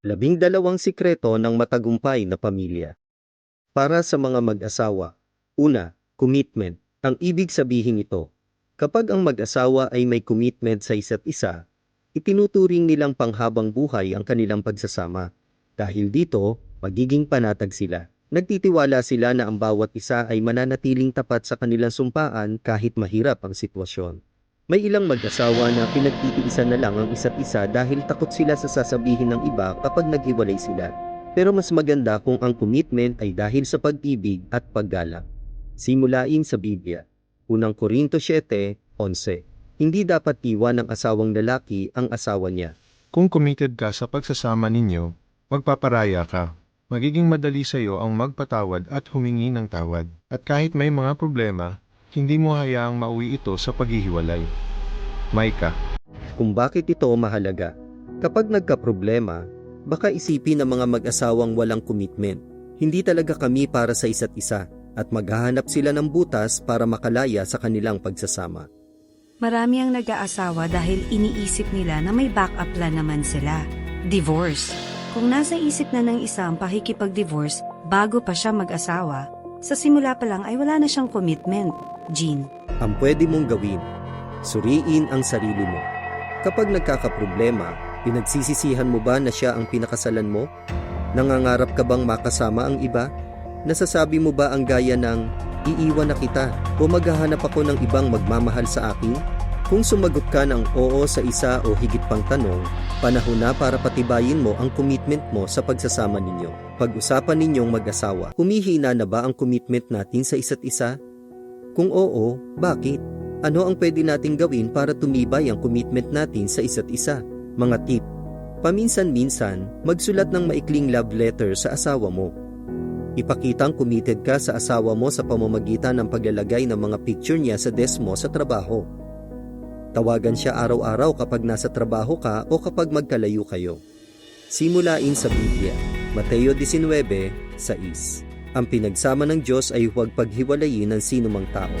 12 sikreto ng matagumpay na pamilya. Para sa mga mag-asawa. Una, commitment. Ang ibig sabihin nito, kapag ang mag-asawa ay may commitment sa isa't isa, itinuturing nilang panghabang buhay ang kanilang pagsasama. Dahil dito, magiging panatag sila. Nagtitiwala sila na ang bawat isa ay mananatiling tapat sa kanilang sumpaan kahit mahirap ang sitwasyon. May ilang mag-asawa na pinagtitiisan na lang ang isa't isa dahil takot sila sa sasabihin ng iba kapag naghiwalay sila. Pero mas maganda kung ang commitment ay dahil sa pag-ibig at paggalang. Simulain sa Biblia. Unang Korinto 7:11. Hindi dapat iwan ng asawang lalaki ang asawa niya. Kung committed ka sa pagsasama ninyo, magpaparaya ka. Magiging madali sa iyo ang magpatawad at humingi ng tawad. At kahit may mga problema, hindi mo hayaang mauwi ito sa paghihiwalay. Maika. Kung bakit ito mahalaga. Kapag nagkaproblema, baka isipin ng mga mag-asawang walang commitment. Hindi talaga kami para sa isa't isa at maghahanap sila ng butas para makalaya sa kanilang pagsasama. Marami ang nag-aasawa dahil iniisip nila na may backup plan naman sila. Divorce. Kung nasa isip na ng isa ang pakikipag-divorce bago pa siya mag-asawa, sa simula pa lang ay wala na siyang commitment. Jean. Ang pwede mong gawin, suriin ang sarili mo. Kapag nagkakaproblema, pinagsisisihan mo ba na siya ang pinakasalan mo? Nangangarap ka bang makasama ang iba? Nasasabi mo ba ang gaya ng, iiwan na kita o maghahanap ako ng ibang magmamahal sa akin? Kung sumagot ka ng oo sa isa o higit pang tanong, panahon na para patibayin mo ang commitment mo sa pagsasama ninyo. Pag-usapan ninyong mag-asawa, humihina na ba ang commitment natin sa isa't isa? Kung oo, bakit? Ano ang pwede nating gawin para tumibay ang commitment natin sa isa't isa? Mga tip. Paminsan-minsan, magsulat ng maikling love letter sa asawa mo. Ipakitang committed ka sa asawa mo sa pamamagitan ng paglalagay ng mga picture niya sa desk mo sa trabaho. Tawagan siya araw-araw kapag nasa trabaho ka o kapag magkalayo kayo. Simulain sa Biblia, Mateo 19:6. Ang pinagsama ng Diyos ay huwag paghiwalayin ng sinumang tao.